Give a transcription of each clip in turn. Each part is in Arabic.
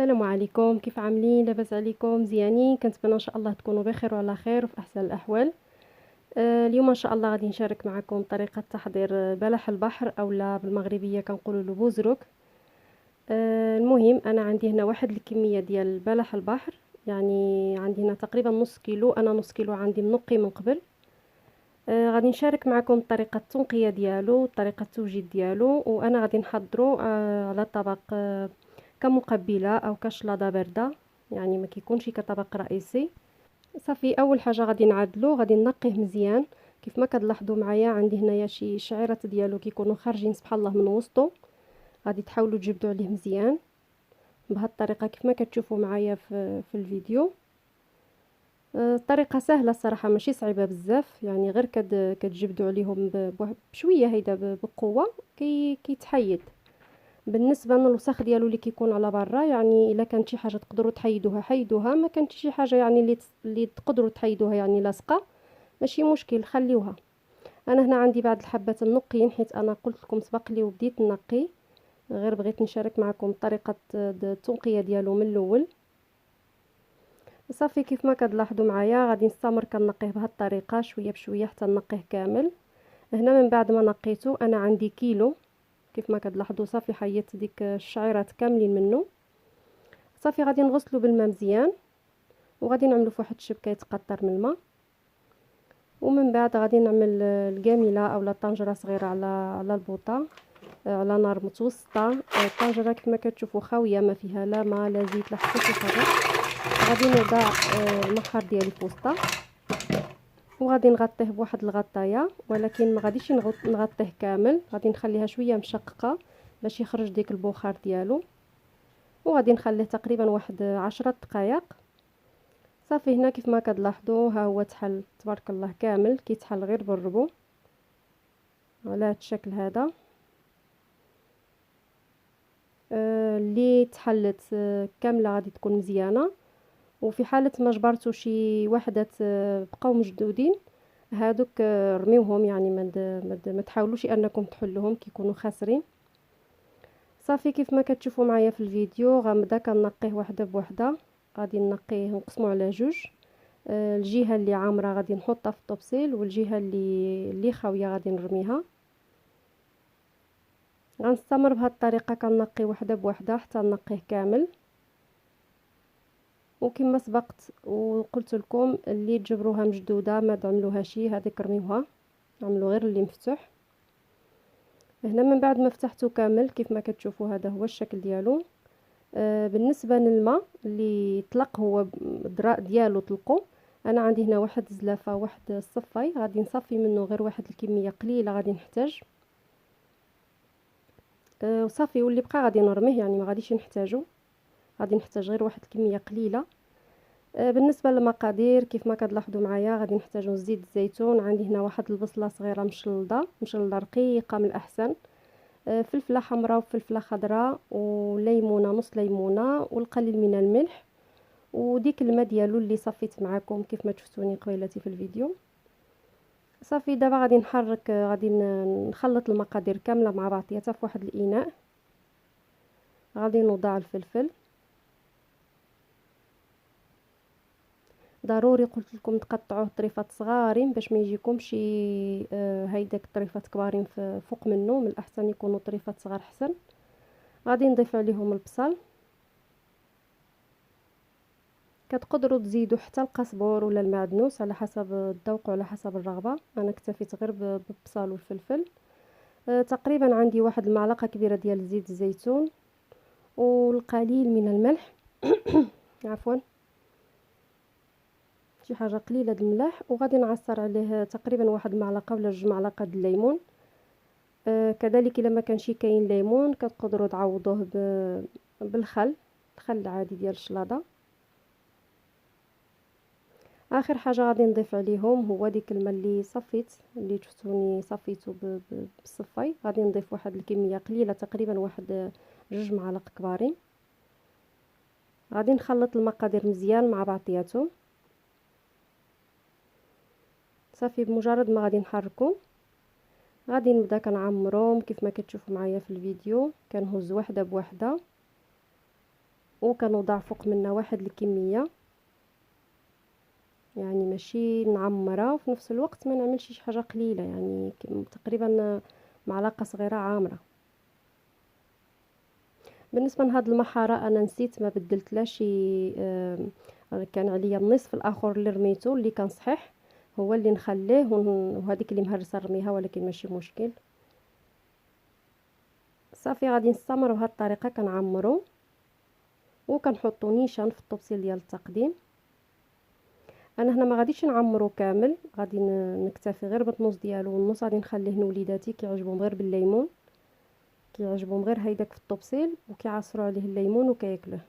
السلام عليكم، كيف عاملين؟ لاباس عليكم؟ مزيانين؟ كنتمنى ان شاء الله تكونوا بخير وعلى خير وفي احسن الاحوال. اليوم ان شاء الله غادي نشارك معكم طريقه تحضير بلح البحر اولا بالمغربيه كنقولوا له بوزروك. المهم انا عندي هنا واحد الكميه ديال بلح البحر، يعني عندي هنا تقريبا نص كيلو، انا نص كيلو عندي منقي من قبل. غادي نشارك معكم طريقه التنقيه ديالو، طريقه التوجيد ديالو، وانا غادي نحضره على طبق كمقبله او كشلاضه بارده، يعني ما كيكونش كطبق رئيسي. صافي اول حاجه غادي نعدلو، غادي نقيه مزيان. كيف ما كتلاحظوا معايا عندي هنايا شي شعيرات ديالو كيكونوا خارجين سبحان الله من وسطو، غادي تحاولوا تجبدوا عليه مزيان بهذه الطريقه كيف ما كتشوفوا معايا في الفيديو. الطريقه سهله الصراحه، ماشي صعيبه بزاف، يعني غير كتجبدوا عليهم بشويه هيدا بقوه كيتحيد. بالنسبه للوسخ ديالو اللي كيكون على برا، يعني الا كانت شي حاجه تقدروا تحيدوها حيدوها، ما كانت شي حاجه يعني اللي تقدروا تحيدوها يعني لاصقه، ماشي مشكل خليوها. انا هنا عندي بعض الحبات منقيين، حيت انا قلت لكم سبق لي وبديت نقي، غير بغيت نشارك معكم طريقه التنقيه ديالو من الاول. صافي كيف ما كتلاحظوا معايا غادي نستمر كنقيه بهذه الطريقه شويه بشويه حتى نقيه كامل. هنا من بعد ما نقيته انا عندي كيلو، كيف ما كتلاحظوا صافي حيدت ديك الشعيرات كاملين منه. صافي غادي نغسلو بالماء مزيان، وغادي نعملو فواحد الشبكه يتقطر من الماء، ومن بعد غادي نعمل الكامله اولا طنجره صغيره على البوطه على نار متوسطه. الطنجره كيف ما كتشوفوا خاويه، ما فيها لا ماء لا زيت لا حتى شي حاجه. غادي نوضع المحار ديالي في وسطها، وغادي نغطيه بواحد الغطايه، ولكن ما غاديش نغطيه كامل، غادي نخليها شويه مشققه باش يخرج ديك البخار ديالو، وغادي نخليه تقريبا واحد 10 دقائق. صافي هنا كيف ما كتلاحظوا ها هو تحل تبارك الله كامل، كيتحل غير بالربو على هذا الشكل هذا. اللي تحلت كامله غادي تكون مزيانه، وفي حاله ما جبرتوا شي وحدات بقاو مشدودين، هادوك رميوهم، يعني ما تحاولوش انكم تحلوهم كيكونوا خاسرين. صافي كيف ما كتشوفوا معايا في الفيديو غنبدا كنقيه وحده بوحده، غادي نقيه نقسمو على جوج. الجهه اللي عامره غادي نحطها في الطبسيل، والجهه اللي خاويه غادي نرميها. غنستمر بهذه الطريقه كنقي وحده بوحده حتى نقيه كامل. وكما سبقت وقلت لكم اللي تجبروها مشدوده ما تعملوهاش هذيك رميوها، عملوا غير اللي مفتوح. هنا من بعد ما فتحته كامل كيف ما كتشوفوا هذا هو الشكل ديالو. بالنسبه للماء اللي طلق، هو الدراء ديالو طلقوا، انا عندي هنا واحد الزلافه واحد الصفاي، غادي نصفي منه غير واحد الكميه قليله غادي نحتاج. وصافي واللي بقى غادي نرميه، يعني ما غاديش نحتاجو، غادي نحتاج غير واحد الكميه قليله. بالنسبه للمقادير كيف ما كتلاحظوا معايا غادي نحتاجو زيت الزيتون، عندي هنا واحد البصله صغيره مشلضه رقيقه من الاحسن، فلفله حمراء وفلفله خضراء وليمونه، نص ليمونه، والقليل من الملح، وديك الماء ديالو اللي صفيت معكم كيف ما شفتوني قبيلتي في الفيديو. صافي دابا غادي نحرك، غادي نخلط المقادير كامله مع بعضياتها في واحد الاناء. غادي نوضع الفلفل، ضروري قلت لكم تقطعوه طريفات صغارين باش ما يجيكمش هيداك طريفات كبارين فوق منه، من الاحسن يكونوا طريفات صغار احسن. غادي نضيف عليهم البصل، كتقدروا تزيدوا حتى القزبور ولا المعدنوس على حسب الذوق وعلى حسب الرغبه، انا اكتفيت غير بالبصل والفلفل. تقريبا عندي واحد المعلقه كبيره ديال زيت الزيتون والقليل من الملح عفوا شي حاجه قليله د الملح، وغادي نعصر عليه تقريبا واحد المعلقه ولا 2 معالق د الليمون. كذلك الا ما كانش كاين ليمون كتقدروا تعوضوه بالخل، الخل العادي ديال الشلاضه. اخر حاجه غادي نضيف عليهم هو ديك الماء اللي صفيت، اللي شفتوني صفيته بالصفاي، غادي نضيف واحد الكميه قليله تقريبا واحد 2 معالق كبارين. غادي نخلط المقادير مزيان مع بعضياتهم. صافي بمجرد ما غادي نحركو غادي نبدا كنعمروهم كيف ما كتشوفوا معايا في الفيديو، كنهز وحده بوحده وكنوضع فوق منها واحد الكميه، يعني ماشي نعمرها وفي نفس الوقت ما نعملش شي حاجه قليله، يعني تقريبا معلقه صغيره عامره. بالنسبه لهاد المحاره انا نسيت ما بدلتلاش شي، كان عليا النصف الاخر اللي رميته اللي كان صحيح هو اللي نخليه، وهذيك اللي مهرسه نرميها، ولكن ماشي مشكل. صافي غادي نستمر بهذه الطريقه، كنعمرو وكنحطو نيشان في الطبسيل ديال التقديم. انا هنا ما غاديش نعمرو كامل، غادي نكتفي غير بالنص ديالو، والنص غادي نخليه لوليداتي كيعجبهم غير بالليمون، كيعجبهم غير هيداك في الطبسيل وكيعصروا عليه الليمون وكياكلوه.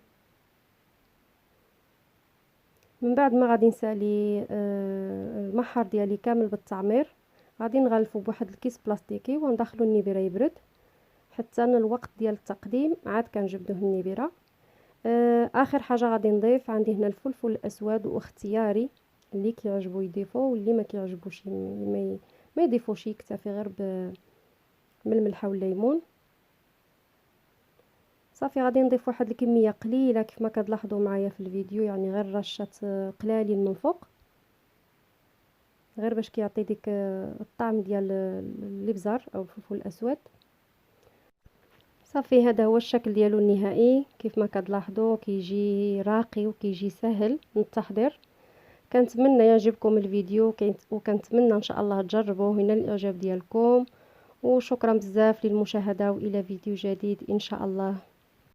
من بعد ما غادي نسالي المحار ديالي كامل بالتعمير، غادي نغلفو بواحد الكيس بلاستيكي وندخلو النيبره يبرد حتى الوقت ديال التقديم عاد كنجبدوه النيبره. اخر حاجه غادي نضيف عندي هنا الفلفل الاسود، واختياري اللي كيعجبو يضيفو واللي ما كيعجبوش ما يضيفوش، يكتفي غير من الملحه والليمون. صافي غادي نضيف واحد الكميه قليله كيف ما كتلاحظوا معايا في الفيديو، يعني غير رشه قلالين من فوق، غير باش كيعطي ديك الطعم ديال الابزار او الفلفل الاسود. صافي هذا هو الشكل ديالو النهائي، كيف ما كتلاحظوا كيجي راقي وكيجي سهل التحضير. كنتمنى يعجبكم الفيديو، وكنتمنى ان شاء الله تجربوه ينال الاعجاب ديالكم. وشكرا بزاف للمشاهده، والى فيديو جديد ان شاء الله.